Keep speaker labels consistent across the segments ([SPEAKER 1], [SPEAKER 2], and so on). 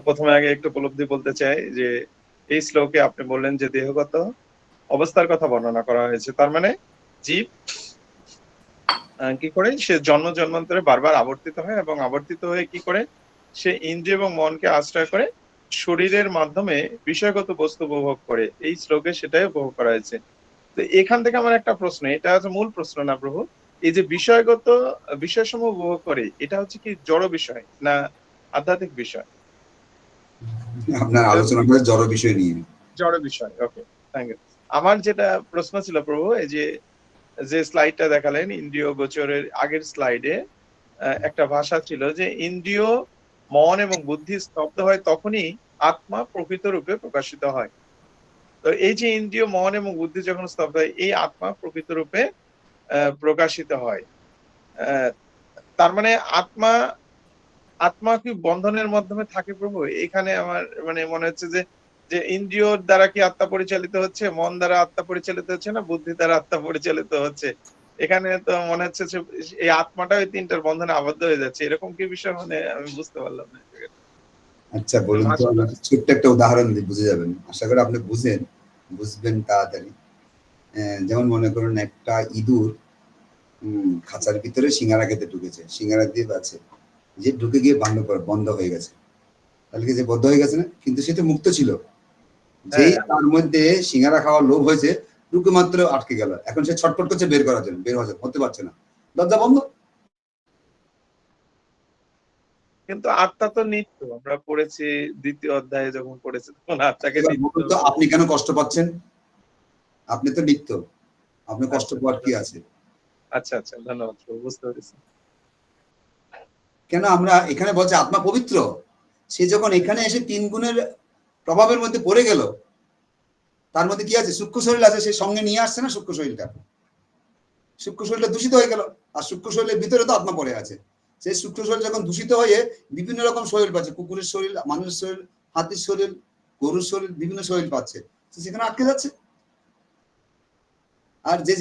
[SPEAKER 1] প্রথমে আগে একটু উপলব্ধি বলতে চাই যে এই শ্লোকে আপনি বললেন যে দেহগত অবস্থার কথা বর্ণনা করা হয়েছে, তার মানে জীব কি করে সে জন্ম জন্মান্তরে বারবার আবর্তিত হয় এবং আবর্তিত হয়ে কি করে সে ইন্দ্রিয় এবং মনকে আশ্রয় করে শরীরের মাধ্যমে বিষয়গত বস্তু উপভোগ করে। এই শ্লোকে সেটাই উপভোগ করা হয়েছে। তো এখান থেকে আমার একটা প্রশ্ন, এটা হচ্ছে মূল প্রশ্ন না প্রভু, এই যে বিষয়গত বিষয়সমূহ উপভোগ করে, এটা হচ্ছে কি জড় বিষয় না আধ্যাত্মিক বিষয়?
[SPEAKER 2] আপনার আলোচনা করে জড় বিষয় নিয়ে।
[SPEAKER 1] জড় বিষয়, ওকে, থ্যাংক ইউ। আমার যেটা প্রশ্ন ছিল প্রভু, এই যে যে স্লাইডটা দেখালেন ইন্দ্রিয় গোচরের আগের স্লাইডে একটা ভাষা ছিল যে ইন্দ্রিয় মন এবং বুদ্ধি স্তব্ধ হয় তখনই আত্মা প্রকৃত রূপে প্রকাশিত হয়। তো এই যে ইন্দ্রিয় মন এবং বুদ্ধি যখন স্তব্ধ হয়, এই আত্মা প্রকৃত রূপে প্রকাশিত হয়। তার মানে আত্মা আত্মা কি বন্ধনের মাধ্যমে থাকে প্রভু? এখানে আমার মানে মনে হচ্ছে যে যে ইন্দ্রিয়র দ্বারা কি আত্মা পরিচালিত হচ্ছে, মন দ্বারা আত্মা পরিচালিত হচ্ছে, না বুদ্ধি দ্বারা আত্মা পরিচালিত হচ্ছে? এখানে তো মনে হচ্ছে যে এই আত্মাটা ওই তিনটার বন্ধনে আবদ্ধ হয়ে যাচ্ছে, এরকম কি বিষয়? মানে আমি বুঝতে পারলাম না।
[SPEAKER 2] আচ্ছা বলুন তো, আমাকে ছোট্ট একটা উদাহরণ দিয়ে বুঝে যাবেন, আশা করি আপনি বুঝবেন তাড়াতাড়ি। যেমন মনে করুন একটা ইঁদুর খাঁচার ভিতরে সিঙ্গারা খেতে ঢুকেছে, সিঙ্গারা দিয়ে আছে যে ঢুকে গিয়ে বন্ধ হয়ে গেছে, তাহলে কি যে বদ্ধ হয়ে গেছে না? কিন্তু সে তো মুক্ত ছিল, যেই তার মধ্যে সিঙ্গারা খাওয়ার লোভ হয়েছে ঢুকে মাত্র আটকে গেল, এখন সে ছটফট করছে বের করার জন্য, বের হতে পারছে না, দরজা বন্ধ।
[SPEAKER 1] কিন্তু আত্মা তো নিত্য, আমরা পড়েছি দ্বিতীয় অধ্যায়ে যখন পড়েছি তখন আত্মাকে
[SPEAKER 2] এবার
[SPEAKER 1] নিত্য।
[SPEAKER 2] বলুন তো আপনি কেন কষ্ট পাচ্ছেন? আপনি তো নিত্য, আপনি কষ্ট পাওয়ার কি আছে?
[SPEAKER 1] আচ্ছা আচ্ছা, ধন্যবাদ, বুঝতে পেরেছি।
[SPEAKER 2] কেন আমরা এখানে বলছে আত্মা পবিত্র, সে যখন এখানে এসে তিন গুণের প্রভাবের মধ্যে পড়ে গেল, তার মধ্যে কি আছে? সূক্ষ্ম শরীর আছে, সে সঙ্গে নিয়ে আসছে না সূক্ষ্ম শরীরটা, সূক্ষ্ম শরীরটা দূষিত হয়ে গেল, আর সূক্ষ্ম শরীরের ভিতরে তো আত্মা পড়ে আছে। সেই সূক্ষ্ম শরীর যখন দূষিত হয়ে বিভিন্ন রকম শরীর পাচ্ছে, কুকুরের শরীর, মানুষের শরীর, হাতির শরীর, গরুর শরীর, বিভিন্ন শরীর পাচ্ছে, সেখানে আটকে যাচ্ছে। আর যে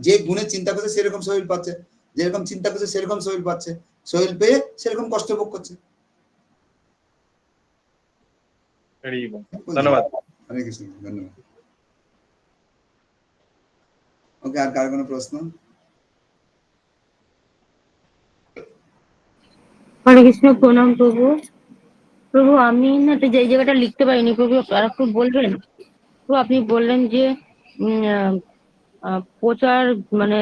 [SPEAKER 2] যে গুণের চিন্তা করছে সেরকম শরীর পাচ্ছে, যেরকম চিন্তা করছে সেরকম শরীর পাচ্ছে, শরীর পেয়ে সেরকম কষ্ট ভোগ করছে।
[SPEAKER 1] ধন্যবাদ।
[SPEAKER 2] হরে কৃষ্ণ, ধন্যবাদ। ওকে, আর কার কোনো প্রশ্ন?
[SPEAKER 3] হরে কৃষ্ণ, প্রণাম প্রভু। প্রভু আমি না তো যে জায়গাটা লিখতে পারিনি প্রভু, আর একটু বলবেন? তো আপনি বললেন যে প্রচার মানে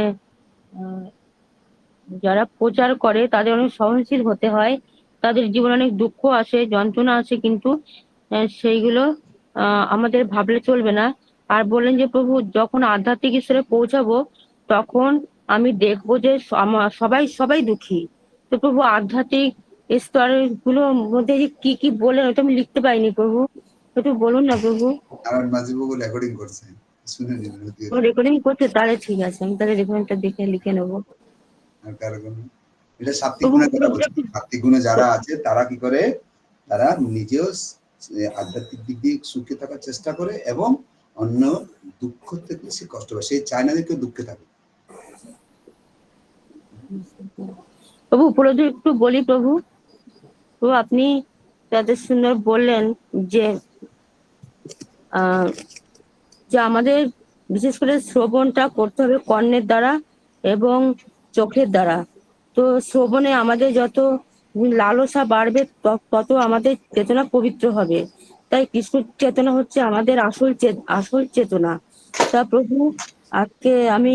[SPEAKER 3] যারা প্রচার করে তাদের অনেক সহনশীল হতে হয়, তাদের জীবনে অনেক দুঃখ আসে, যন্ত্রণা আসে, কিন্তু সেইগুলো আমাদের ভাবলে চলবে না। আর বললেন যে প্রভু যখন আধ্যাত্মিক স্তরে পৌঁছাবো তখন আমি দেখবো যে সবাই সবাই দুঃখী। তো প্রভু আধ্যাত্মিক স্তরের গুলোর মধ্যে যে কি কি বললেন ওটা আমি লিখতে পাইনি প্রভু, একটু বলুন না প্রভু।
[SPEAKER 2] আমার মাঝিবাবু রেকর্ডিং করছে, শুনে নিবেন।
[SPEAKER 3] রেকর্ডিং করছে, তাহলে ঠিক আছে, আমি তাহলে রেকর্ডিংটা দেখে লিখে নেবো।
[SPEAKER 2] আর কার কোনো? এটা সাত্বিক
[SPEAKER 3] প্রভু
[SPEAKER 2] গুণের কথা বলছি। সাত্বিক গুণে যারা আছে তারা কি করে, তারা নিজেও আধ্যাত্মিক দিক দিয়ে সুখে থাকার চেষ্টা করে এবং অন্য দুঃখ থেকে সে কষ্ট পায়, সে চায় না যে কেউ দুঃখে থাকে।
[SPEAKER 3] প্রভু উপলব্ধি একটু বলি প্রভু। তো আপনি তাদের সুন্দর বললেন যে যে আমাদের বিশেষ করে শ্রবণটা করতে হবে কর্ণের দ্বারা এবং চোখের দ্বারা। তো শ্রবণে আমাদের যত লালসা বাড়বে তত আমাদের চেতনা পবিত্র হবে। তাই কৃষ্ণ চেতনা হচ্ছে আমাদের আসল চেতনা। তা প্রভু আজকে আমি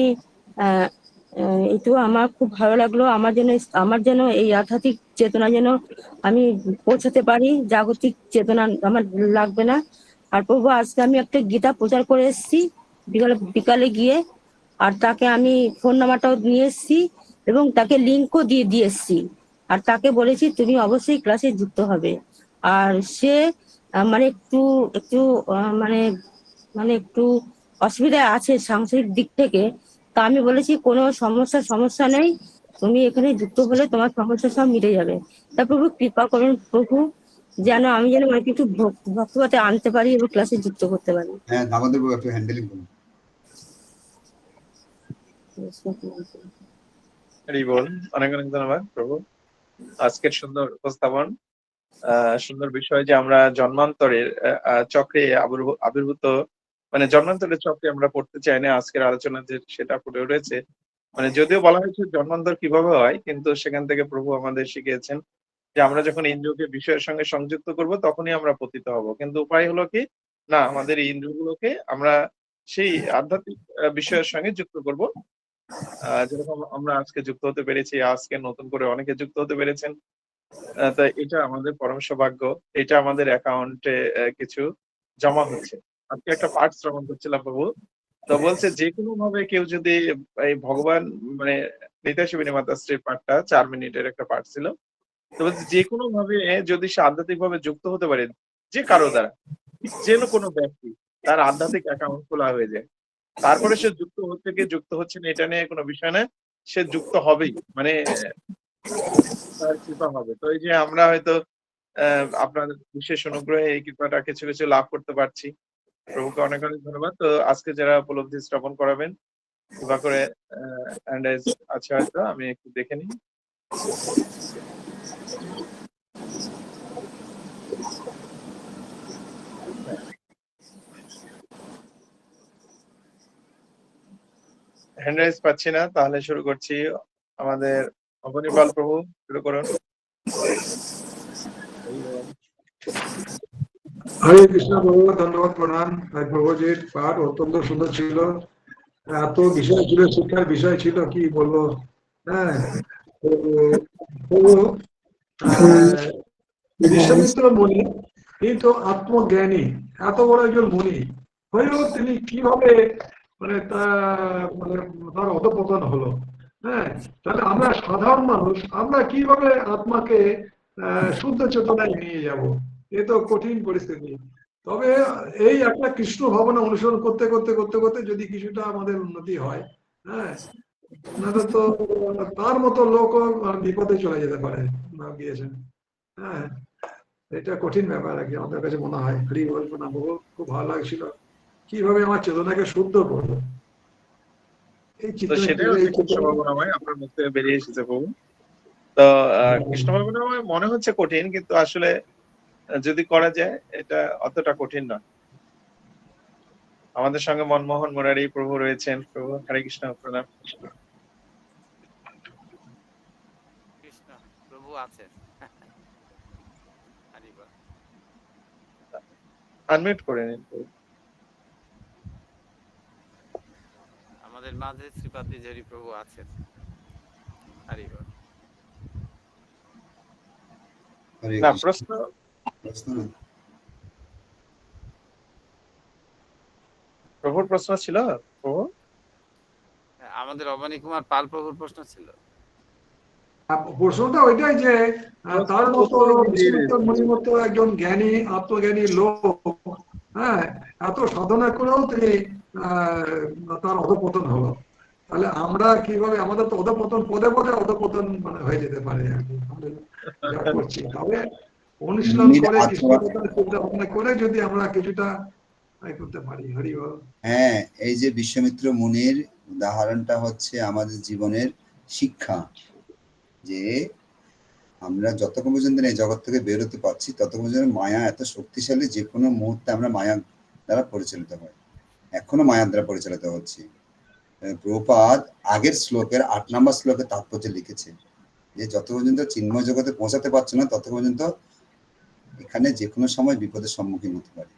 [SPEAKER 3] একটু আমার খুব ভালো লাগলো, আমার যেন এই আধ্যাত্মিক চেতনা যেন আমি পৌঁছাতে পারি, জাগতিক চেতনা আমার লাগবে না। আর প্রভু আজকে আমি একটা গীতা প্রচার করে এসেছি বিকালে গিয়ে, আর তাকে আমি ফোন নাম্বারটাও নিয়ে এসেছি এবং তাকে লিঙ্কও দিয়ে এসেছি। আর তাকে বলেছি তুমি অবশ্যই ক্লাসে যুক্ত হবে। আর সে মানে একটু একটু মানে মানে একটু অসুবিধায় আছে সাংসারিক দিক থেকে। তা আমি বলেছি কোনো সমস্যা নেই, তুমি এখানে যুক্ত হলে তোমার সমস্যা সব মিটে যাবে। তা প্রভু কৃপা করুন প্রভু, যেন আমি যেন অনেক কিছু ভক্তিপথে আনতে পারি এবং ক্লাসে যুক্ত করতে পারি।
[SPEAKER 2] হ্যাঁ, দামোদর বাবু একটু হ্যান্ডেলিং করুন।
[SPEAKER 1] হরি বল, অনেক অনেক ধন্যবাদ প্রভু আজকের সুন্দর উপস্থাপন। সুন্দর বিষয় যে আমরা জন্মান্তরের চক্রে আবির্ভূত, মানে জন্মান্তরের চক্রে আমরা পড়তে চাই না। আজকের আলোচনাতে সেটা ফুটে উঠেছে। মানে যদিও বলা হয়েছে জন্মান্তর কিভাবে হয়, কিন্তু সেখান থেকে প্রভু আমাদের শিখিয়েছেন যে আমরা যখন ইন্দ্রিয়কে বিষয়ের সঙ্গে সংযুক্ত করব তখনই আমরা পতিত হব। কিন্তু উপায় হলো কি, না আমাদের এই ইন্দ্রিয়গুলোকে আমরা সেই আধ্যাত্মিক বিষয়ের সঙ্গে যুক্ত করব। যেরকম আমরা আজকে যুক্ত হতে পেরেছি, আজকে নতুন করে অনেকে যুক্ত হতে পেরেছেন। তাই এটা আমাদের পরম সৌভাগ্য। এটা আমাদের অ্যাকাউন্টে কিছু জমা হচ্ছে। আজকে একটা পাঠ শ্রবণ করছিলাম প্রভু। তো বলছে যেকোনো ভাবে কেউ যদি এই ভগবান, মানে নিতাই সুবিনী মাতাশ্রীর পাঠটা ৪ মিনিটের একটা পাঠ ছিল। তো বলছে যেকোনো ভাবে যদি সে আধ্যাত্মিক ভাবে যুক্ত হতে পারে, যে কারো দ্বারা, যেন কোনো ব্যক্তি, তার আধ্যাত্মিক অ্যাকাউন্ট খোলা হয়ে যায়। তারপরে সে যুক্ত হচ্ছে কি যুক্ত হচ্ছে না এটা নিয়ে কোনো বিষয় না। সে যুক্ত হবেই। মানে তার কৃপা হবে। তো এই যে আমরা হয়তো আপনার বিশেষ অনুগ্রহে এই কৃপাটা কিছু, কিছু লাভ করতে পারছি। প্রভুকে অনেক, অনেক ধন্যবাদ। তো আজকে যারা উপলব্ধি স্থাপন করাবেন, কৃপা করে হ্যান্ড রাইজ আছে হয়তো, আমি একটু দেখে নিই। হ্যান্ড রাইজ পাচ্ছি না, তাহলে শুরু করছি। আমাদের অবনীপাল প্রভু শুরু করুন।
[SPEAKER 4] হরে কৃষ্ণ প্রভু, ধন্যবাদ, প্রণাম। প্রভুজির পাঠ অত্যন্ত সুন্দর ছিল। এত বিষয় ছিল, শিক্ষার বিষয় ছিল, কি বলবো। হ্যাঁ, তো প্রভু বিশ্বামিত্র মুনি, কিন্তু আত্মজ্ঞানী, এত বড় একজন মুনি হয়েও তিনি কিভাবে মানে তার অধঃপতন হলো। হ্যাঁ, তাহলে আমরা সাধারণ মানুষ, আমরা কিভাবে আত্মাকে শুদ্ধ চেতনায় নিয়ে যাব? এ তো কঠিন পরিস্থিতি। তবে এই একটা কৃষ্ণ ভাবনা অনুসরণ করতে করতে করতে করতে যদি কিছুটা আমাদের উন্নতি হয়, হ্যাঁ, নাহলে তো তার মতো লোক বিপদে চলে যেতে পারে, না গিয়েছেন। হ্যাঁ, এটা কঠিন ব্যাপার আর কি, আমাদের কাছে মনে হয়। হরি বল না, বহু খুব ভালো লাগছিল কিভাবে আমার চেতনাকে শুদ্ধ করবো। এই
[SPEAKER 1] তো সেটাই হচ্ছে কৃষ্ণ ভাবনাময় আপনার মুখ থেকে বেরিয়ে এসেছে প্রভু। তো কৃষ্ণ ভাবনাময় মনে হচ্ছে কঠিন, কিন্তু আসলে যদি করা যায় এটা অতটা কঠিন নয়। আমাদের সঙ্গে মনমোহন মুরারি প্রভু রয়েছেন। প্রভু হরে কৃষ্ণ, প্রণাম।
[SPEAKER 5] কৃষ্ণ প্রভু আছেন।
[SPEAKER 1] আনমিউট করে নিন।
[SPEAKER 5] আমাদের মাঝে শ্রীপাতি হরি প্রভু আছেন। হরিবল।
[SPEAKER 1] না প্রশ্ন প্রভুর প্রশ্ন ছিল প্রভু।
[SPEAKER 5] আমাদের অবনী কুমার পাল প্রভুর প্রশ্ন ছিল।
[SPEAKER 4] প্রশ্নটা ওইটাই যে তার মতো মনির মতো একজন জ্ঞানী, আত্মজ্ঞানী লোক, হ্যাঁ, এত সাধনা করেও তিনি তার অধঃপতন হলো। তাহলে আমরা কিভাবে, আমাদের তো অধঃপতন পদে পদে অধঃপতন মানে হয়ে যেতে পারে আর কি, যা করছি। তবে অনুশীলন করে কৃষ্ণ কথার চিন্তা ভাবনা করে যদি আমরা কিছুটা করতে পারি। হরি বল।
[SPEAKER 2] হ্যাঁ, এই যে বিশ্বামিত্র মুনির উদাহরণটা হচ্ছে আমাদের জীবনের শিক্ষা, যে আমরা যতক্ষণ পর্যন্ত এই জগৎ থেকে বেরোতে পারছি ততক্ষণ পর্যন্ত মায়া এত শক্তিশালী, যে কোনো মুহূর্তে আমরা মায়া দ্বারা পরিচালিত হয়, এখনো মায়ার দ্বারা পরিচালিত হচ্ছে। প্রভুপাদ আগের শ্লোকের ৮ নম্বর শ্লোকে তাৎপর্য লিখেছে যে যত পর্যন্ত চিন্ময় জগতে পৌঁছাতে পারছো না তত পর্যন্ত এখানে যে কোনো সময় বিপদের সম্মুখীন হতে পারে,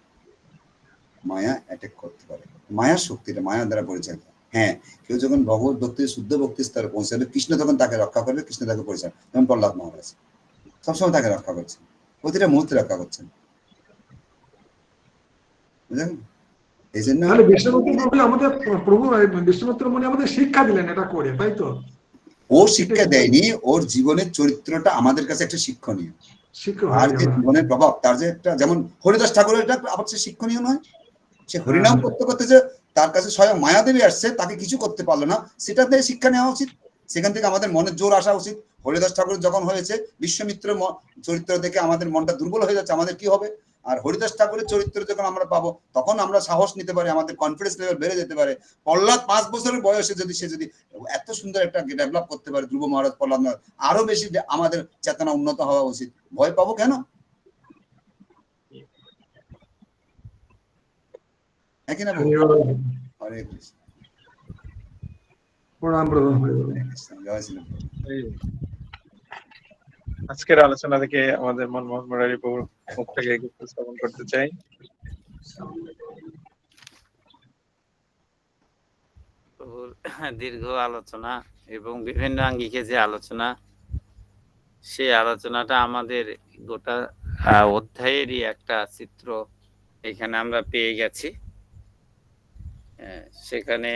[SPEAKER 2] মায়া অ্যাটাক করতে পারে। মায়ার শক্তিটা মায়া দ্বারা পরিচালিত। হ্যাঁ, কেউ যখন ভগবত ভক্তি, শুদ্ধ ভক্তি স্তরে পৌঁছাবে, কৃষ্ণ তখন তাকে রক্ষা করবে, কৃষ্ণ তাকে পরিচালনা, যেমন প্রহ্লাদ মহারাজ সবসময় তাকে রক্ষা করছেন, প্রতিটা মুহূর্তে রক্ষা করছেন, বুঝলেন? এই জন্য
[SPEAKER 4] আমাদের প্রভু বিশ্বামিত্র মুনি আমাদের শিক্ষা দিলেন এটা করে, তাই তো?
[SPEAKER 2] ও শিক্ষা দেয়নি, ওর জীবনের চরিত্রটা আমাদের কাছে একটা শিক্ষণীয়। আর যে জীবনের প্রভাব, তার যে একটা, যেমন হরিদাস ঠাকুরের এটা আবার সে শিক্ষণীয় নয়। সে হরিনাম করতে করতে যে তার কাছে স্বয়ং মায়াদেবী আসছে, তাকে কিছু করতে পারলো না, সেটাতে শিক্ষা নেওয়া উচিত। সেখান থেকে আমাদের মনের জোর আসা উচিত। হরিদাস ঠাকুর যখন হয়েছে, বিশ্বামিত্র চরিত্র দেখে আমাদের মনটা দুর্বল হয়ে যাচ্ছে, আমাদের কি হবে? আর হরিদাস ঠাকুরের চরিত্র যখন আমরা পাবো, তখন আমরা সাহস নিতে পারি, আমাদের কনফিডেন্স লেভেল বেড়ে যেতে পারে। প্রহ্লাদ 5 বছরের বয়সে যদি সে যদি এত সুন্দর একটা ডেভেলপ করতে পারে, ধ্রুব মহারাজ, প্রহ্লাদ মহারাজ, আরো বেশি আমাদের চেতনা উন্নত হওয়া উচিত। ভয় পাবো কেন? একই না প্রভু? হরে কৃষ্ণ।
[SPEAKER 4] প্রণাম প্রভু।
[SPEAKER 2] হরে কৃষ্ণ। জয় শ্রী প্রভু।
[SPEAKER 1] আজকের আলোচনা থেকে আমাদের মনমোহন মুরারি প্রভুর মুখ থেকে কিছু শ্রবণ করতে চাই।
[SPEAKER 5] প্রভুর দীর্ঘ আলোচনা এবং বিভিন্ন আঙ্গিকে যে আলোচনা, সেই আলোচনাটা আমাদের গোটা অধ্যায়েরই একটা চিত্র এখানে আমরা পেয়ে গেছি। সেখানে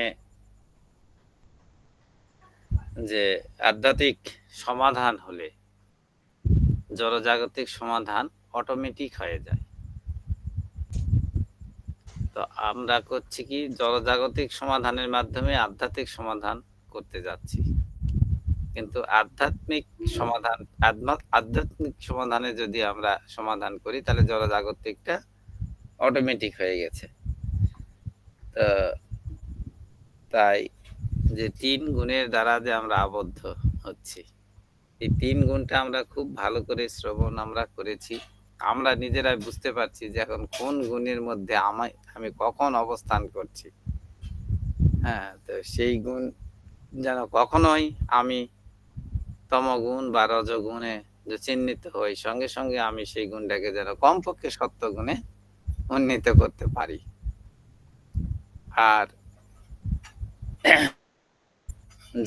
[SPEAKER 5] যে আধ্যাত্মিক সমাধান হলে জড়জাগতিক সমাধান অটোমেটিক হয়ে যায়। তো আমরা করছি কি, জড়জাগতিক সমাধানের মাধ্যমে আধ্যাত্মিক সমাধান করতে যাচ্ছি, কিন্তু আধ্যাত্মিক সমাধানে যদি আমরা সমাধান করি তাহলে জড়জাগতিকটা অটোমেটিক হয়ে গেছে। তো তাই যে 3 গুণের দ্বারা যে আমরা আবদ্ধ হচ্ছি, এই 3 গুণটা আমরা খুব ভালো করে শ্রবণ আমরা করেছি। আমরা নিজেরাই বুঝতে পারছি যে এখন কোন গুণের মধ্যে আমি কখন অবস্থান করছি। হ্যাঁ, তো সেই গুণ যেন কখনোই আমি তমগুণ বা রজগুণে যে চিহ্নিত হই, সঙ্গে সঙ্গে আমি সেই গুণটাকে যেন কমপক্ষে সত্যগুণে উন্নীত করতে পারি। আর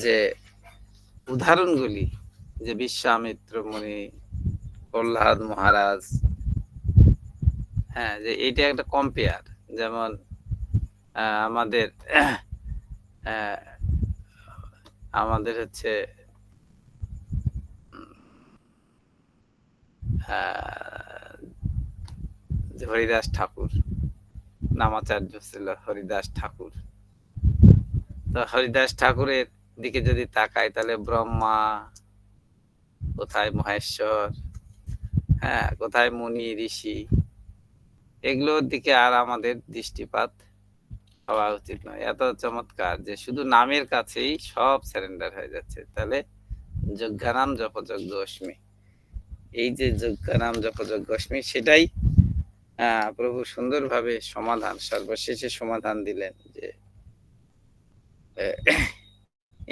[SPEAKER 5] যে উদাহরণগুলি, যে বিশ্বামিত্র মুনি, প্রহ্লাদ মহারাজ, হ্যাঁ, যে এইটা একটা কম্পেয়ার। যেমন আমাদের হচ্ছে হরিদাস ঠাকুর, নামাচার্য ছিল হরিদাস ঠাকুর। তো হরিদাস ঠাকুরের দিকে যদি তাকাই তাহলে ব্রহ্মা কোথায়, মহেশ্বর, হ্যাঁ, কোথায় মুনি ঋষি, এগুলোর দিকে আর আমাদের দৃষ্টিপাত হওয়া উচিত নয়। এত চমৎকার যে শুধু নামের কাছেই সব সারেন্ডার হয়ে যাচ্ছে। তাহলে যজ্ঞানাম জপযজ্ঞ অস্মি, এই যে যজ্ঞানাম জপযজ্ঞ অস্মি, সেটাই প্রভু সুন্দরভাবে সমাধান, সর্বশেষে সমাধান দিলেন যে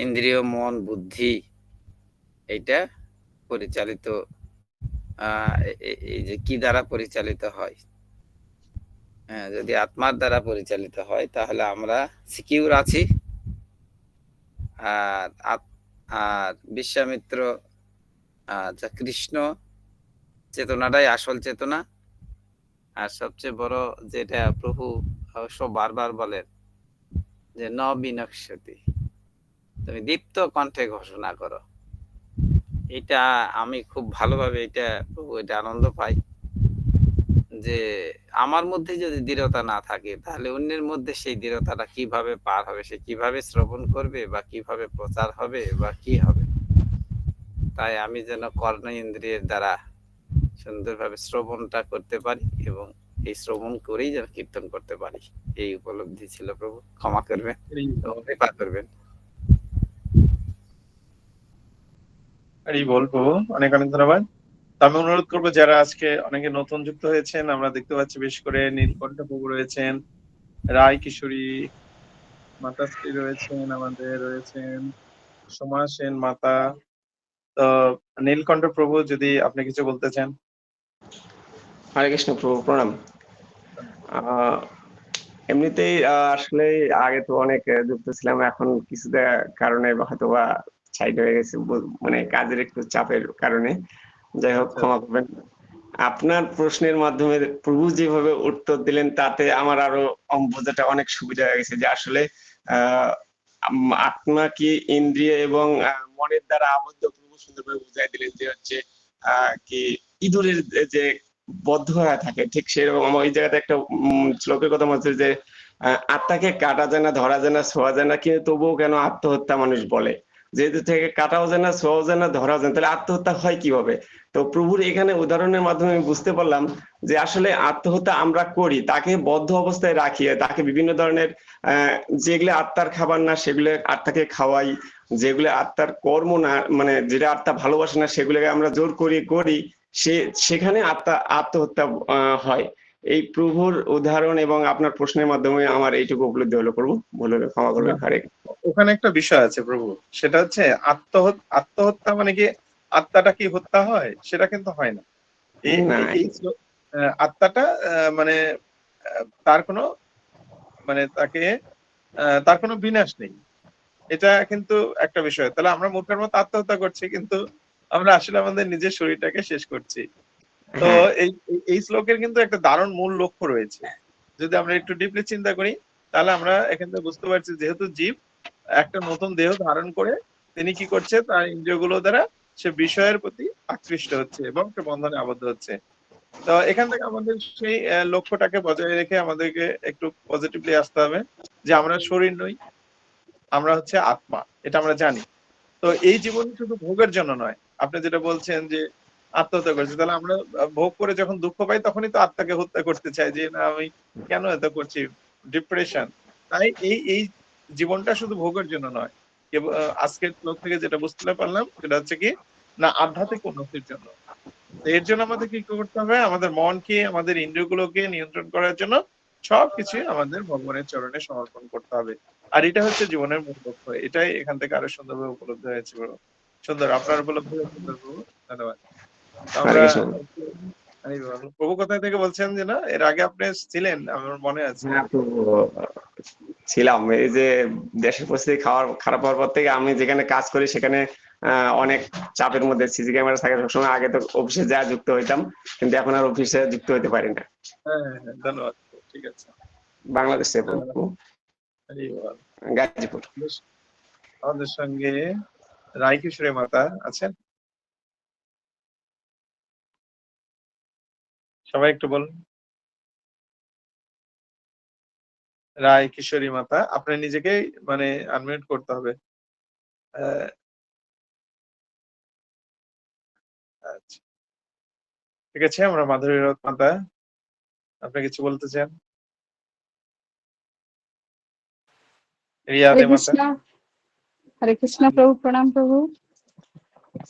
[SPEAKER 5] ইন্দ্রিয়, মন, বুদ্ধি এইটা পরিচালিত, এই যে কি দ্বারা পরিচালিত হয়, যদি আত্মার দ্বারা পরিচালিত হয় তাহলে আমরা সিকিউর আছি। আর বিশ্বামিত্র যা কৃষ্ণ চেতনাটাই আসল চেতনা। আর সবচেয়ে বড় যেটা প্রভু অবশ্য বারবার বলেন যে ন বিনক্ষ্যতি, তুমি দীপ্ত কণ্ঠে ঘোষণা করো। এটা আমি খুব ভালোভাবে এটা প্রভু এটা আনন্দ পাই যে আমার মধ্যে যদি দৃঢ়তা না থাকে তাহলে অন্যের মধ্যে সেই দৃঢ়তাটা কিভাবে পার হবে, সে কিভাবে শ্রবণ করবে বা কিভাবে প্রচার হবে বা কি হবে। তাই আমি যেন কর্ণ ইন্দ্রিয়ের দ্বারা সুন্দরভাবে শ্রবণটা করতে পারি এবং এই শ্রবণ করেই যেন কীর্তন করতে পারি, এই উপলব্ধি ছিল। প্রভু ক্ষমা করবেন, কৃপা করবেন।
[SPEAKER 1] বলবো অনেক অনেক ধন্যবাদ। আমি অনুরোধ করবো যারা আজকে অনেকে নতুন যুক্ত হয়েছেন, আমরা দেখতে পাচ্ছি বেশ করে নীলকণ্ঠ প্রভু রয়েছেন, রায় কিশোরী মাতাশ্রী রয়েছেন, আমাদের রয়েছেন সোমা সেন মাতা। তো নীলকণ্ঠ প্রভু, যদি আপনি কিছু বলতে চান।
[SPEAKER 6] হরে কৃষ্ণ প্রভু, প্রণাম। এমনিতেই আসলে আগে তো অনেক যুক্ত ছিলাম, এখন কিছুটা কারণে হয়তো বা সাইড হয়ে গেছে, মানে কাজের একটু চাপের কারণে। যাই হোক, ক্ষমা করবেন। আপনার প্রশ্নের মাধ্যমে প্রভু যেভাবে উত্তর দিলেন তাতে আমার আরো বোঝাটা অনেক সুবিধা হয়ে গেছে যে আসলে আত্মা কি ইন্দ্রিয় এবং মনের দ্বারা আবদ্ধ। প্রভু সুন্দরভাবে বুঝাই দিলেন যে হচ্ছে কি ইঁদুরের যে বদ্ধ হয়ে থাকে, ঠিক সেরকম আমার ওই জায়গাতে একটা শ্লোকের কথা মনে হচ্ছে যে আত্মাকে কাটা যায় না, ধরা যায় না, ছোঁয়া যায় না, কিন্তু তবুও কেন আত্মহত্যা মানুষ বলে। যেহেতু থেকে কাটাও যায় না, ছোঁয়াও যায় না, ধরাও যায় না, তাহলে আত্মহত্যা হয় কিভাবে? তো প্রভুর এখানে উদাহরণের মাধ্যমে আমি বুঝতে পারলাম যে আসলে আত্মহত্যা আমরা করি, তাকে বদ্ধ অবস্থায় রাখিয়ে তাকে বিভিন্ন ধরনের যেগুলো আত্মার খাবার না সেগুলো আত্মাকে খাওয়াই, যেগুলো আত্মার কর্ম না, মানে যেটা আত্মা ভালোবাসে না সেগুলোকে আমরা জোর করি সেখানে আত্মহত্যা হয়। এই প্রভুর উদাহরণ এবং আপনার প্রশ্নের মাধ্যমে আমার এইটুকু উপলব্ধি হলো প্রভু, ভুল হলে ক্ষমা করবেন। হরে
[SPEAKER 1] ওখানে একটা বিষয় আছে প্রভু, সেটা হচ্ছে আত্মহত্যা মানে কি আত্মাটা কি হত্যা হয়? সেটা কিন্তু হয় না। এই
[SPEAKER 6] না,
[SPEAKER 1] এই আত্মাটা মানে তার কোনো মানে তার কোনো বিনাশ নেই। এটা কিন্তু একটা বিষয়। তাহলে আমরা মূর্খের মতো আত্মহত্যা করছি, কিন্তু আমরা আসলে আমাদের নিজের শরীরটাকে শেষ করছি। তো
[SPEAKER 6] হ্যাঁ,
[SPEAKER 1] এই শ্লোকের কিন্তু একটা দারুণ মূল লক্ষ্য রয়েছে। যদি আমরা একটু ডিপলি চিন্তা করি, তাহলে আমরা এখান থেকে বুঝতে পারছি যেহেতু জীব একটা নতুন দেহ ধারণ করে, তিনি কি করছে, তার ইন্দ্রিয়গুলো দ্বারা সে বিষয়ের প্রতি আকৃষ্ট হচ্ছে এবং সে বন্ধনে আবদ্ধ হচ্ছে। তো এখান থেকে আমাদের সেই লক্ষ্যটাকে বজায় রেখে আমাদেরকে একটু পজিটিভলি আসতে হবে যে আমরা শরীর নই, আমরা হচ্ছে আত্মা, এটা আমরা জানি। তো এই জীবন শুধু ভোগের জন্য নয়। আপনি যেটা বলছেন যে আত্মহত্যা করছে, তাহলে আমরা ভোগ করে যখন দুঃখ পাই তখনই তো আত্মাকে হত্যা করতে চাই যে না আমি কেন এত করছি, ডিপ্রেশন। তাই এই জীবনটা শুধু ভোগের জন্য নয়। আজকের শ্লোক থেকে যেটা বুঝতে পারলাম সেটা হচ্ছে কি না আধ্যাত্মিক উন্নতির জন্য। তো এর জন্য আমাদের কি করতে হবে? আমাদের মনকে, আমাদের ইন্দ্রিয়গুলোকে নিয়ন্ত্রণ করার জন্য সবকিছু আমাদের ভগবানের চরণে সমর্পণ করতে হবে। আর এটা হচ্ছে জীবনের মূল লক্ষ্য। এটাই এখান থেকে আরো সুন্দরভাবে উপলব্ধি হয়েছে বড় সুন্দর। আপনার উপলব্ধি সুন্দর প্রভু, ধন্যবাদ। তো
[SPEAKER 6] হরে
[SPEAKER 1] আমরা
[SPEAKER 6] কৃষ্ণ।
[SPEAKER 1] প্রভু কোথায় থেকে বলছেন যে না এর আগে আপনি ছিলেন, আমার মনে আছে।
[SPEAKER 6] হ্যাঁ প্রভু, ছিলাম। এই যে দেশের পরিস্থিতি খারাপ হওয়ার পর থেকে আমি যেখানে কাজ করি সেখানে অনেক চাপের মধ্যে, সিসি ক্যামেরা থাকে সবসময়। আগে তো অফিসে যা যুক্ত হইতাম, কিন্তু এখন আর অফিসে যুক্ত হতে পারি না।
[SPEAKER 1] হ্যাঁ হ্যাঁ হ্যাঁ, ধন্যবাদ। ঠিক আছে।
[SPEAKER 6] বাংলাদেশে প্রভু,
[SPEAKER 1] হরি বল।
[SPEAKER 6] গাজীপুর।
[SPEAKER 1] আমাদের সঙ্গে রায় কিশোরী মাতা আছেন, সবাই একটু বলুন। রায় কিশোরী মাতা, আপনার নিজেকে মানে আনমিউট করতে হবে। আহ, আচ্ছা, ঠিক আছে। আমরা মাধুরী রথ মাতা, আপনি কিছু বলতে চান? রিয়া
[SPEAKER 7] হরে
[SPEAKER 1] দে মাতা।
[SPEAKER 7] কৃষ্ণ। হরে কৃষ্ণ প্রভু, প্রণাম প্রভু।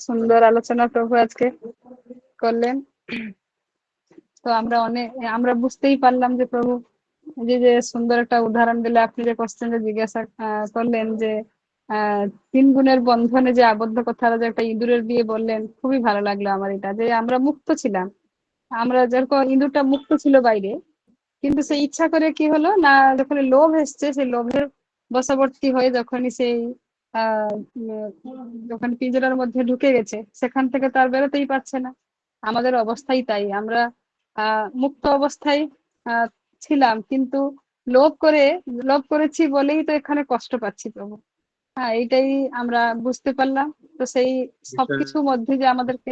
[SPEAKER 7] সুন্দর আলোচনা প্রভু আজকে করলেন। তো আমরা বুঝতেই পারলাম যে প্রভু যে যে সুন্দর একটা উদাহরণ দিলে, আপনি যে কোশ্চেন জিজ্ঞাসা করলেন যে আহ 3 গুণের বন্ধনে যে আবদ্ধ কথাটা যে একটা ইঁদুরের দিয়ে বললেন, খুবই ভালো লাগলো আমার। এটা যে আমরা মুক্ত ছিলাম, আমরা যেরকম ইঁদুরটা মুক্ত ছিল বাইরে, কিন্তু সে ইচ্ছা করে কি হলো না, যখন লোভ এসছে সেই লোভের বশবর্তী হয়ে যখনই সেই যখন পিঞ্জরার মধ্যে ঢুকে গেছে, সেখান থেকে তার বেরোতেই পারছে না। আমাদের অবস্থাই তাই। আমরা মুক্ত অবস্থায় আহ ছিলাম, কিন্তু লোভ করে লোভ করেছি বলেই তো এখানে কষ্ট পাচ্ছি প্রভু। হ্যাঁ, এইটাই আমরা বুঝতে পারলাম। তো সেই সবকিছুর মধ্যে যে আমাদেরকে,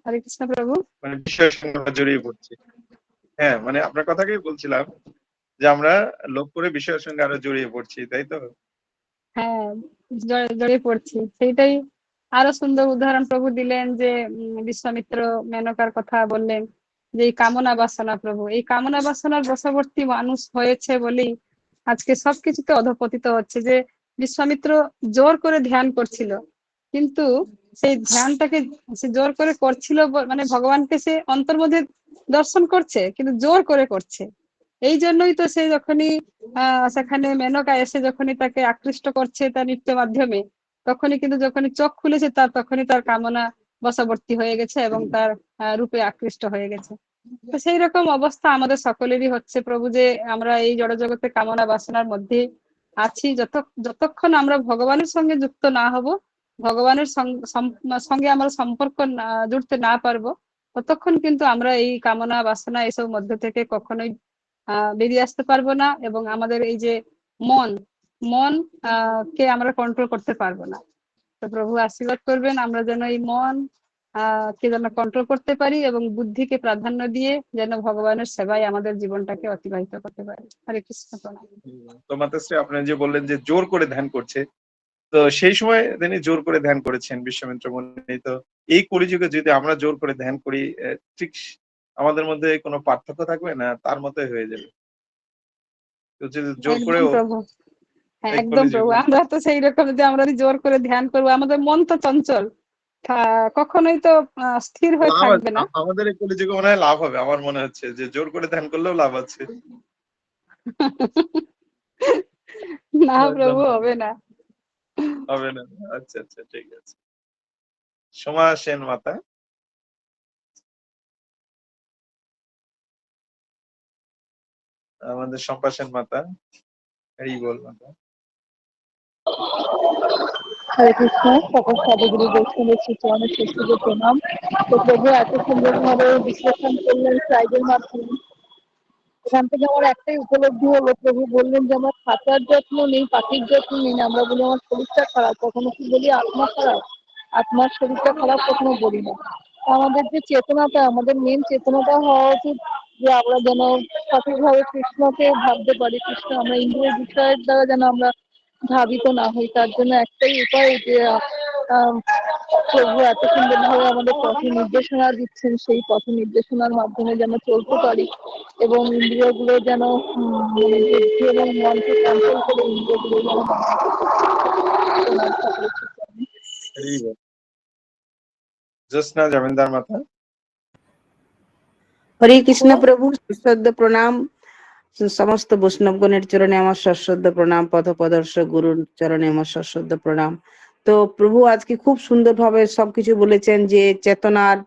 [SPEAKER 7] হরে কৃষ্ণ প্রভু।
[SPEAKER 1] মানে বিষয়ের সঙ্গে আমরা জড়িয়ে পড়ছি। হ্যাঁ, মানে আপনার কথাকেই বলছিলাম যে আমরা লোভ করে বিষয়ের সঙ্গে আরো জড়িয়ে পড়ছি, তাই তো?
[SPEAKER 7] হ্যাঁ, জড়িয়ে পড়ছি, সেইটাই। আরো সুন্দর উদাহরণ প্রভু দিলেন যে বিশ্বামিত্র মেনকার কথা বললেন, যে এই কামনা বাসনা, প্রভু এই কামনা বাসনার বশবর্তী মানুষ হয়েছে বলেই আজকে সবকিছুতে অধপতিত হচ্ছে। যে বিশ্বামিত্র জোর করে ধ্যান করছিল, কিন্তু সেই ধ্যানটাকে সে জোর করে করছিল মানে ভগবানকে সে অন্তর মধ্যে দর্শন করছে, কিন্তু জোর করে করছে। এই জন্যই তো সে যখনই সেখানে মেনকা এসে যখনই তাকে আকৃষ্ট করছে তার নৃত্যের মাধ্যমে, তখনই কিন্তু যখনই চোখ খুলেছে তখনই তার কামনা বশবর্তী হয়ে গেছে এবং তার রূপে আকৃষ্ট হয়ে গেছে। তো সেই রকম অবস্থা আমাদের সকলেরই হচ্ছে প্রভু, যে আমরা এই জড়জগতে কামনা বাসনার মধ্যে আছি। যতক্ষণ আমরা ভগবানের সঙ্গে যুক্ত না হব, ভগবানের সঙ্গে আমরা সম্পর্ক জুড়তে না পারবো, ততক্ষণ কিন্তু আমরা এই কামনা বাসনা এসব মধ্যে থেকে কখনোই বেরিয়ে আসতে পারবো না। এবং আমাদের এই যে মন মন কে আমরা কন্ট্রোল করতে পারবো না। তো প্রভু আশীর্বাদ করবেন আমরা যেন এই মন কে যেন কন্ট্রোল করতে পারি এবং বুদ্ধিকে প্রাধান্য দিয়ে যেন ভগবানের সেবায় আমাদের জীবনটাকে অতিবাহিত করতে পারি। হরে কৃষ্ণ, প্রণাম।
[SPEAKER 1] তো মাতাশ্রী, আপনি যে বললেন যে জোর করে ধ্যান করছে, তো সেই সময় তিনি জোর করে ধ্যান করেছেন বিশ্বামিত্র মুনি। তো এই কলিযুগে যদি আমরা জোর করে ধ্যান করি, ঠিক আমাদের মধ্যে কোনো পার্থক্য থাকবে না, তার মতোই হয়ে যাবে। তো যদি জোর
[SPEAKER 7] একদম
[SPEAKER 1] করেও
[SPEAKER 7] প্রভু, হ্যাঁ
[SPEAKER 1] এই
[SPEAKER 7] একদম প্রভু।
[SPEAKER 1] কলিযুগে।
[SPEAKER 7] আমরা তো সেই রকম যে আমরা যদি জোর করে ধ্যান করবো, আমাদের মন তো চঞ্চল। কখনোই তো স্থির হয়ে
[SPEAKER 1] লাভ
[SPEAKER 7] থাকবে
[SPEAKER 1] আছে
[SPEAKER 7] না।
[SPEAKER 1] আমাদের এই কলিযুগে মনে হয় লাভ হবে, আমার মনে হচ্ছে যে জোর করে ধ্যান করলেও লাভ আছে।
[SPEAKER 7] না
[SPEAKER 1] একদম
[SPEAKER 7] প্রভু, হবে না।
[SPEAKER 1] হবে না। আচ্ছা আচ্ছা, ঠিক আছে। সোমা সেন মাতা, আমাদের শম্পা সেন মাতা, এই বল মাতা।
[SPEAKER 8] হরে কৃষ্ণ, সকল সাধুগুরু বৈষ্ণবের শ্রীচরণের ষষ্ঠীকে প্রণাম। তো প্রভু এত সুন্দরভাবে বিশ্লেষণ করলেন স্লাইডের মাধ্যমে, এখান থেকে আমার একটাই উপলব্ধি হলো, প্রভু বললেন যে আমার খাঁচার যত্ন নেই, পাখির যত্ন নেই, আমরা বলি আমার শরীরটা খারাপ, কখনো কি বলি আত্মা খারাপ, আত্মার শরীরটা খারাপ কখনো বলি না। আমাদের যে চেতনাটা, আমাদের মেন চেতনাটা হওয়া উচিত যে আমরা যেন সঠিকভাবে কৃষ্ণকে ভাবতে পারি, কৃষ্ণ আমরা ইন্দ্রিয় বিষয়ের দ্বারা যেন আমরা ধাবিত না হই। তার জন্য একটাই উপায় যে প্রভু এত সুন্দরভাবে আমাদের পথ নির্দেশনা দিচ্ছেন, সেই পথ নির্দেশনার মাধ্যমে যেন চলতে পারি এবং ইন্দ্রিয়গুলো যেন বুদ্ধি এবং মনকে কন্ট্রোল করে ইন্দ্রিয়গুলো যেন
[SPEAKER 1] এই বল। জ্যোৎস্না জমিনদার মাতা।
[SPEAKER 9] হরে কৃষ্ণ প্রভু, সশ্রদ্ধ প্রণাম। সমস্ত বৈষ্ণবগণের চরণে আমার সশ্রদ্ধ প্রণাম, পথপ্রদর্শক গুরুর চরণে আমার সশ্রদ্ধ প্রণাম। তো প্রভু আজকে খুব সুন্দরভাবে সবকিছু বলেছেন যে চেতনার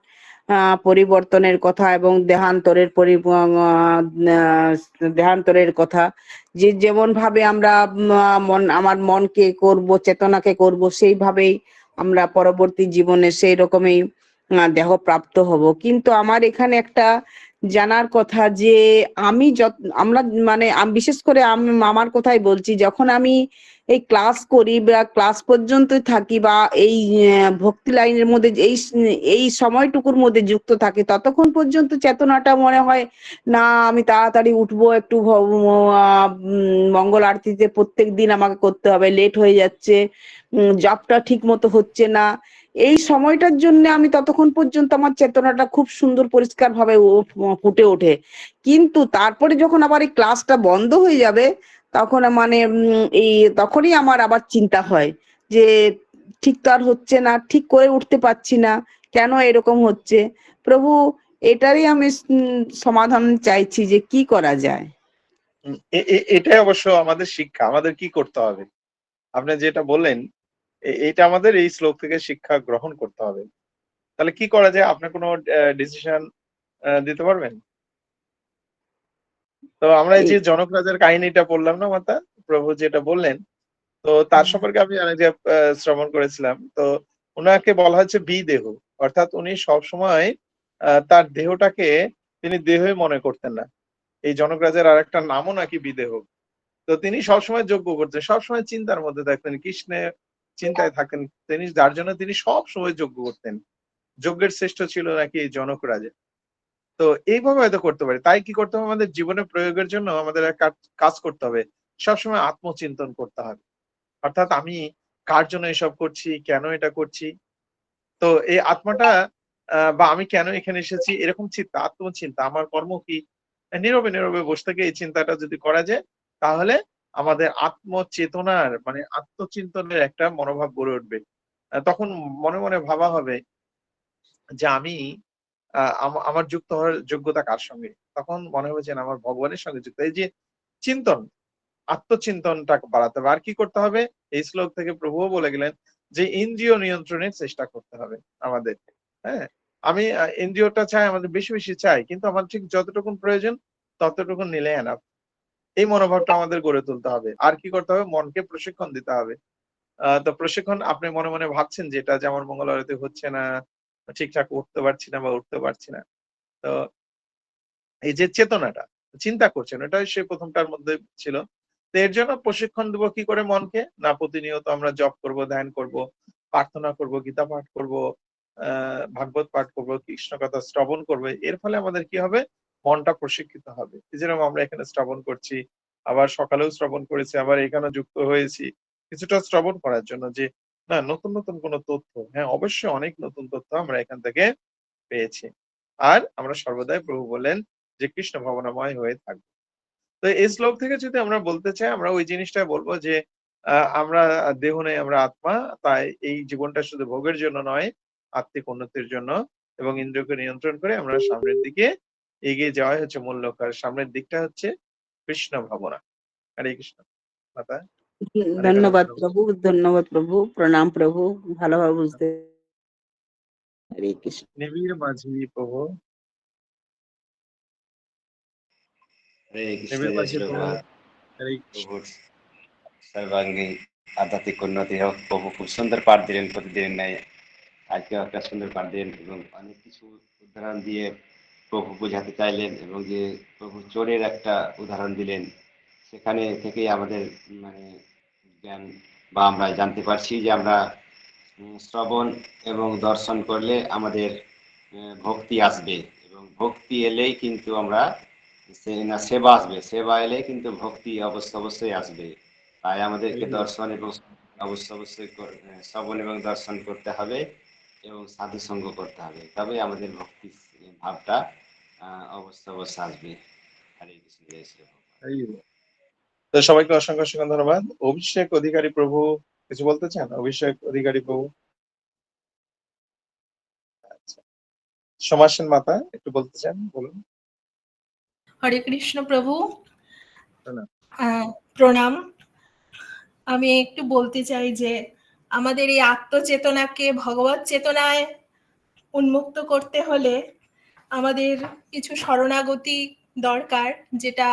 [SPEAKER 9] পরিবর্তনের কথা এবং দেহান্তরের কথা, যে যেমন ভাবে আমরা আমার মনকে করব, চেতনাকে করব, সেইভাবেই আমরা পরবর্তী জীবনে সেই রকমই দেহ প্রাপ্ত হব। কিন্তু আমার এখানে একটা জানার কথা যে আমরা মানে বিশেষ করে আমার কথাই বলছি, যখন আমি এই ক্লাস করি বা ক্লাস পর্যন্ত থাকি বা এই ভক্তি লাইনের মধ্যে এই সময়টুকুর মধ্যে যুক্ত থাকি, ততক্ষণ পর্যন্ত চেতনাটা মনে হয় না আমি তাড়াতাড়ি উঠবো, একটু মঙ্গল আরতিতে প্রত্যেক দিন আমাকে করতে হবে, লেট হয়ে যাচ্ছে, জবটা ঠিক মতো হচ্ছে না। এই সময়টার জন্য আমি ততক্ষণ পর্যন্ত আমার চেতনাটা খুব সুন্দর পরিষ্কার ভাবে ফুটে ওঠে। কিন্তু তারপরে যখন আবার এই ক্লাসটা বন্ধ হয়ে যাবে, তখন মানে তখনই আমার আবার চিন্তা হয় যে ঠিক তো আর হচ্ছে না, ঠিক করে উঠতে পারছি না, কেন এরকম হচ্ছে। প্রভু এটারই আমি সমাধান চাইছি যে কি করা যায়।
[SPEAKER 1] এটাই অবশ্য আমাদের শিক্ষা, আমাদের কি করতে হবে। আপনি যেটা বললেন এটা আমাদের এই শ্লোক থেকে শিক্ষা গ্রহণ করতে হবে। তাহলে কি করা যায়, আপনি কোনো ডিসিশন দিতে পারবেন? তো আমরা এই যে জনক রাজার কাহিনীটা বললাম না মাতা, প্রভু যেটা বললেন, তো তার সম্পর্কে আমি অনেক শ্রবণ করেছিলাম। তো ওনাকে বলা হচ্ছে বিদেহ, অর্থাৎ উনি সবসময় তার দেহটাকে তিনি দেহই মনে করতেন না। এই জনক রাজার আর একটা নামও নাকি বিদেহ। তো তিনি সবসময় যজ্ঞ করতেন, সবসময় চিন্তার মধ্যে থাকতেন, কৃষ্ণের চিন্তায় থাকতেন তিনি, যার জন্য তিনি সব সময় যজ্ঞ করতেন। যজ্ঞের শ্রেষ্ঠ ছিল নাকি এই জনক রাজা। তো এইভাবে হয়তো করতে পারি। তাই কি করতে হবে, আমাদের জীবনে প্রয়োগের জন্য আমাদের কাজ করতে হবে, সবসময় আত্মচিন্তন করতে হবে। অর্থাৎ আমি কার জন্য এসব করছি, কেন এটা করছি। তো এই আত্মাটা বা আমি কেন এখানে এসেছি, এরকম চিন্তা, আত্মচিন্তা, আমার কর্ম কি, নীরবে নীরবে বসে থেকে এই চিন্তাটা যদি করা যায়, তাহলে আমাদের আত্মচেতনার মানে আত্মচিন্তনের একটা মনোভাব গড়ে উঠবে। তখন মনে মনে ভাবা হবে যে আমি আমার যুক্ত হওয়ার যোগ্যতা কার সঙ্গে। তখন মনে হবে যে না, আমার ভগবানের সঙ্গে যুক্ত। এই যে চিন্তন, আত্মচিন্তনটা বাড়াতে হবে। আর কি করতে হবে, এই শ্লোক থেকে প্রভুও বলে গেলেন যে ইন্দ্রিয় নিয়ন্ত্রণের চেষ্টা করতে হবে আমাদের। হ্যাঁ, আমি ইন্দ্রিয়টা চাই, আমাদের বেশি বেশি চাই, কিন্তু আমার ঠিক যতটুকু প্রয়োজন ততটুকু নিলে এনাফ। এই মনোভাবটা আমাদের গড়ে তুলতে হবে। আর কি করতে হবে, মনকে প্রশিক্ষণ দিতে হবে। তো প্রশিক্ষণ, আপনি মনে মনে ভাবছেন যে এটা যেমন মঙ্গল আরতি হচ্ছে না, ঠিকঠাক উঠতে পারছি না বা উঠতে পারছি না। তো এই যে চেতনাটা চিন্তা করছেন, ওটাই সে প্রথমটার মধ্যে ছিল। তো এর জন্য প্রশিক্ষণ দেবো কি করে মনকে, না প্রতিনিয়ত আমরা জপ করব, ধ্যান করব, প্রার্থনা করব, গীতা পাঠ করব, ভাগবত পাঠ করব, কৃষ্ণ কথা শ্রবণ করবে। এর ফলে আমাদের কি হবে, মনটা প্রশিক্ষিত হবে। যেরকম আমরা এখানে শ্রবণ করছি, আবার সকালেও শ্রবণ করেছি, আবার এখানে যুক্ত হয়েছি কিছুটা শ্রবণ করার জন্য, যে না নতুন নতুন কোনো তথ্য, হ্যাঁ অবশ্যই অনেক নতুন তথ্য আমরা এখান থেকে পেয়েছি। আর আমরা সর্বদাই প্রভু বলেন যে কৃষ্ণ ভাবনাময় হয়ে থাকবে। তো এই শ্লোক থেকে যদি আমরা বলতে চাই, আমরা ওই জিনিসটা বলবো যে আমরা দেহ নেই, আমরা আত্মা। তাই এই জীবনটা শুধু ভোগের জন্য নয়, আত্মিক উন্নতির জন্য এবং ইন্দ্রিয়কে নিয়ন্ত্রণ করে আমরা সামনের দিকে এগিয়ে যাওয়াই হচ্ছে মূল লক্ষ্য। আর সামনের দিকটা হচ্ছে কৃষ্ণ ভাবনা। হরে কৃষ্ণ মাতা।
[SPEAKER 9] ধন্যবাদ প্রভু, ধন্যবাদ প্রভু, প্রণাম প্রভু, ভালোভাবে বুঝতে। হরে কৃষ্ণ।
[SPEAKER 1] নিবিড় মাঝি প্রভু,
[SPEAKER 10] হরে কৃষ্ণ,
[SPEAKER 1] নিবিড়
[SPEAKER 10] জয়
[SPEAKER 1] মাঝি
[SPEAKER 10] শ্রী
[SPEAKER 1] প্রভু।
[SPEAKER 10] প্রভুপাদ।
[SPEAKER 1] হরে কৃষ্ণ।
[SPEAKER 10] প্রভুর সর্বাঙ্গীন আধ্যাত্মিক উন্নতি হোক। প্রভু খুব সুন্দর পাঠ দিলেন প্রতিদিনের ন্যায়, আজকেও একটা সুন্দর পাঠ দিলেন এবং অনেক কিছু উদাহরণ দিয়ে প্রভু বোঝাতে চাইলেন এবং যে প্রভু চোরের একটা উদাহরণ দিলেন, সেখানে থেকেই আমাদের মানে জ্ঞান বা আমরা জানতে পারছি যে আমরা শ্রবণ এবং দর্শন করলে আমাদের ভক্তি আসবে এবং ভক্তি এলেই কিন্তু আমরা সেবা আসবে, সেবা এলেই কিন্তু ভক্তি অবশ্যই আসবে। তাই আমাদেরকে দর্শন এবং অবশ্যই শ্রবণ এবং দর্শন করতে হবে এবং সাধু সঙ্গ করতে হবে, তবে আমাদের ভক্তি ভাবটা অবশ্যই আসবে। হরে কৃষ্ণ, জয় শ্রী প্রভুপাদ।
[SPEAKER 1] তো সবাইকে অসংখ্য অসংখ্য ধন্যবাদ। অভিষেক অধিকারী প্রভু কিছু বলতে চান? অভিষেক অধিকারী প্রভু, আচ্ছা। সমাসেন মাতা একটু বলতে চান, বলুন।
[SPEAKER 11] হরে কৃষ্ণ প্রভু,
[SPEAKER 1] প্রণাম।
[SPEAKER 11] প্রণাম। আমি একটু বলতে চাই যে আমাদের এই আত্মচেতনাকে ভগবত চেতনায় উন্মুক্ত করতে হলে আমাদের কিছু শরণাগতি দরকার, যেটা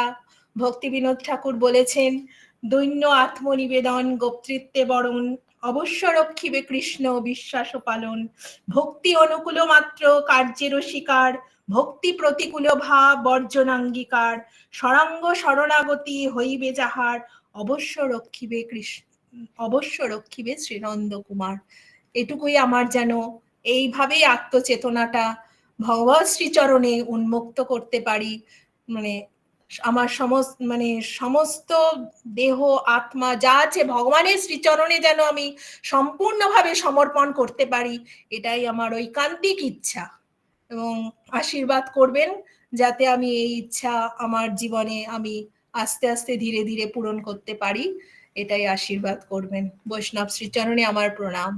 [SPEAKER 11] ভক্তি বিনোদ ঠাকুর বলেছেন, দৈন্য আত্মনিবেদন গোপ্তৃত্বে বরণ, অবশ্য রক্ষিবে কৃষ্ণ বিশ্বাস পালন, ভক্তি অনুকূল মাত্র কার্যের স্বীকার, ভক্তি প্রতিকূল ভাব বর্জনাঙ্গীকার, সরাঙ্গ শরণাগতি হইবে যাহার, অবশ্য রক্ষিবে কৃষ্ণ, অবশ্য রক্ষিবে শ্রীনন্দ কুমার। এটুকুই আমার যেন এইভাবেই আত্মচেতনাটা ভগবৎ শ্রীচরণে উন্মুক্ত করতে পারি, মানে আমার সমস্ত দেহ আত্মা যা আছে ভগবানের শ্রীচরণে যেন আমি সম্পূর্ণভাবে সমর্পণ করতে পারি, এটাই আমার ঐকান্তিক ইচ্ছা। এবং আশীর্বাদ করবেন যাতে আমি এই ইচ্ছা আমার জীবনে আমি আস্তে আস্তে ধীরে ধীরে পূরণ করতে পারি, এটাই আশীর্বাদ করবেন। বৈষ্ণব শ্রীচরণে আমার প্রণাম।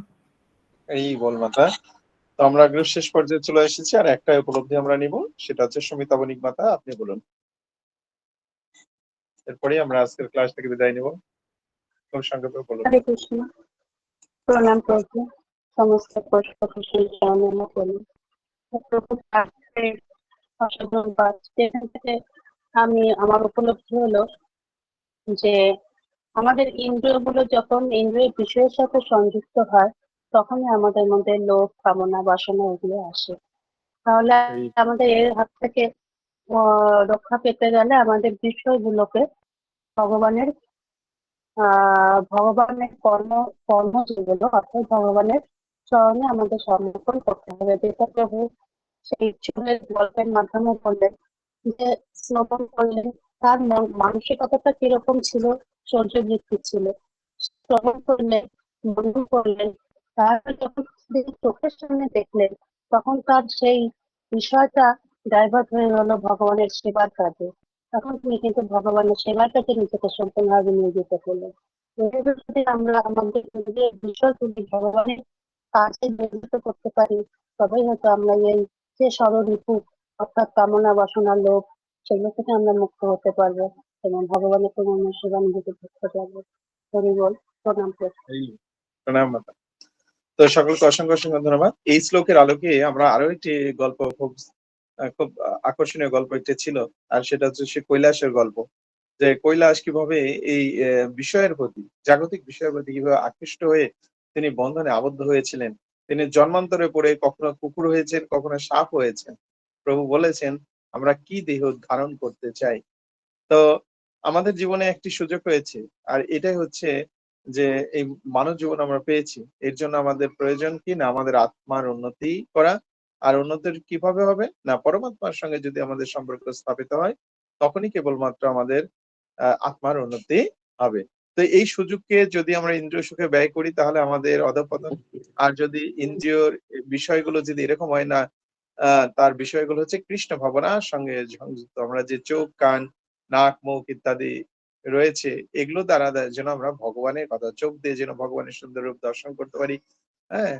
[SPEAKER 1] এই বল মাতা। তো আমরা একদম শেষ পর্যায়ে চলে এসেছি, আর একটা উপলব্ধি আমরা নিব, সেটা হচ্ছে সুমিতা বণিক মাতা, আপনি বলুন। এরপরে আমরা আজকের ক্লাস থেকে বিদায় নিব। খুব সংক্ষেপে বলুন।
[SPEAKER 8] হরে কৃষ্ণ, প্রণাম প্রভু, সমস্ত পুষ্পকুশল চরণে বলুন। প্রভু আজকের অসাধারণ পাঠ, যেখান থেকে আমি আমার উপলব্ধি হলো যে আমাদের ইন্দ্রিয়গুলো যখন ইন্দ্রিয় বিষয়ের সাথে সংযুক্ত হয়, তখনই আমাদের মধ্যে লোভ কামনা বাসনা এগুলো আসে। তাহলে আমাদের এর হাত থেকে রক্ষা পেতে গেলে আমাদের বিষয়গুলোকে ভগবানের কর্ম যেগুলো অর্থাৎ ভগবানের চরণে আমাদের সমর্পণ করতে হবে। যেটা প্রভু সেই চুলের গল্পের মাধ্যমে বললেন যে শ্রবণ করলেন, তার মানসিকতাটা কিরকম ছিল, সহ্য বৃত্তি ছিল। শ্রবণ করলেন, বন্ধু করলেন, তারপর যখন চোখের সামনে দেখলেন, তখন তার সেই বিষয়টা ডাইভার্ট হয়ে গেল ভগবানের সেবার কাজে। তখন তিনি কিন্তু ভগবানের সেবাটাকে নিজেকে সম্পূর্ণভাবে নিয়ে যেতে পারলেন। এভাবে যদি আমরা আমাদের নিজের বিষয়গুলি ভগবানের কাজে নিয়োজিত করতে পারি, তবেই হয়তো আমরা এই যে ষড়রিপু অর্থাৎ কামনা বাসনা লোভ, সেগুলো থেকে আমরা মুক্ত হতে পারবো এবং ভগবানের পূর্ণ সেবা নিজেকে করতে পারবো। হরি বল, প্রণাম প্রভু।
[SPEAKER 1] প্রণাম মাতা। তো সকলকে অসংখ্য অসংখ্য ধন্যবাদ। এই শ্লোকের আলোকে আমরা আরো একটি গল্প, খুব আকর্ষণীয় গল্প একটি ছিল, আর সেটা হচ্ছে সে কৈলাসের গল্প। যে কৈলাস কিভাবে এই বিষয়ের প্রতি, জাগতিক বিষয়ের প্রতি কিভাবে আকৃষ্ট হয়ে তিনি বন্ধনে আবদ্ধ হয়েছিলেন। তিনি জন্মান্তরে পড়ে কখনো কুকুর হয়েছেন, কখনো সাপ হয়েছেন। প্রভু বলেছেন আমরা কি দেহ ধারণ করতে চাই। তো আমাদের জীবনে একটি সুযোগ হয়েছে, আর এটাই হচ্ছে যে এই মানব জীবন আমরা পেয়েছি। এর জন্য আমাদের প্রয়োজন কি না, আমাদের আত্মার উন্নতি করা। আর উন্নতির কিভাবে হবে না, পরমাত্মার সঙ্গে যদি আমাদের সম্পর্ক স্থাপিত হয়, তখনই কেবলমাত্র আমাদের আত্মার উন্নতি হবে। তো এই সুযোগকে যদি আমরা ইন্দ্রিয় সুখে ব্যয় করি, তাহলে আমাদের অধঃপতন। আর যদি ইন্দ্রিয়র বিষয়গুলো যদি এরকম হয় না, তার বিষয়গুলো হচ্ছে কৃষ্ণ ভাবনার সঙ্গে সংযুক্ত, আমরা যে চোখ কান নাক মুখ ইত্যাদি রয়েছে, এগুলো দ্বারা যেন আমরা ভগবানের কথা, চোখ দিয়ে যেন ভগবানের সুন্দর রূপ দর্শন করতে পারি। হ্যাঁ,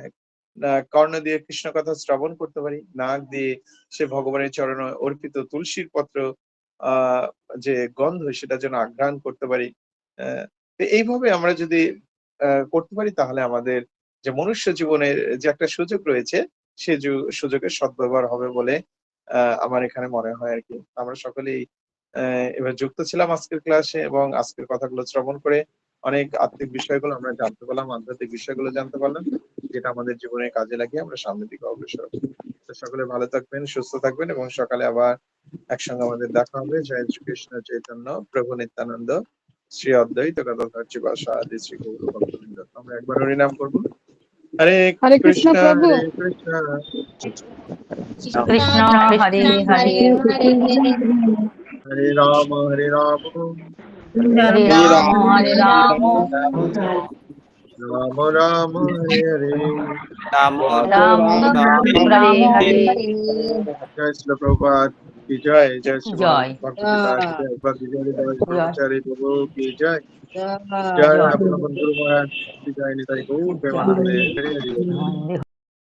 [SPEAKER 1] কর্ণ দিয়ে কৃষ্ণ কথা শ্রবণ করতে পারি, নাক দিয়ে সে ভগবানের চরণে অর্পিত তুলসীর পত্র যে গন্ধ সেটা যেন আঘ্রাণ করতে পারি। তো এইভাবে আমরা যদি করতে পারি তাহলে আমাদের যে মনুষ্য জীবনের যে একটা সুযোগ রয়েছে সে সুযোগের সদ্ব্যবহার হবে বলে আমার এখানে মনে হয় আর কি। আমরা সকলেই এবার যুক্ত ছিলাম আজকের ক্লাসে এবং আজকের কথাগুলো শ্রবণ করে অনেক আত্মিক বিষয়গুলো আমরা জানতে পারলাম, আধ্যাত্মিক বিষয়গুলো জানতে পারলাম, যেটা আমাদের জীবনে কাজে লাগিয়ে আমরা সামনের দিকে অগ্রসর হব। তো সকলে ভালো থাকবেন, সুস্থ থাকবেন এবং সকালে আবার একসঙ্গে আমাদের দেখা হবে। জয় শ্রীকৃষ্ণ চৈতন্য প্রভু নিত্যানন্দ শ্রী অদ্বৈত গদাধর শিবাসাদি শ্রী গৌর ভক্তবৃন্দ। আমরা একবার হরিনাম করবো। হরে
[SPEAKER 7] হরে কৃষ্ণ
[SPEAKER 1] কৃষ্ণ
[SPEAKER 7] প্রভু।
[SPEAKER 1] হরে কৃষ্ণ
[SPEAKER 3] কৃষ্ণ হরে হরে
[SPEAKER 1] হরে রাম হরে রাম
[SPEAKER 3] হরে রাম হরে রাম
[SPEAKER 1] রাম রাম হরে হরে।
[SPEAKER 5] রাম
[SPEAKER 3] রাম রাম হরে হরে।
[SPEAKER 1] জয় শ্রী প্রভুপাদ কি জয়, জয় শ্রী
[SPEAKER 3] জয়।
[SPEAKER 1] ভক্তপিতা কি জয়, ভক্তি জয় ব্রহ্মচারী প্রভু কি জয়, জয়
[SPEAKER 3] জয়।
[SPEAKER 1] আপন গুরু মহারাজ কি জয়, নিতাই গৌর প্রেমানন্দে হরে হরে।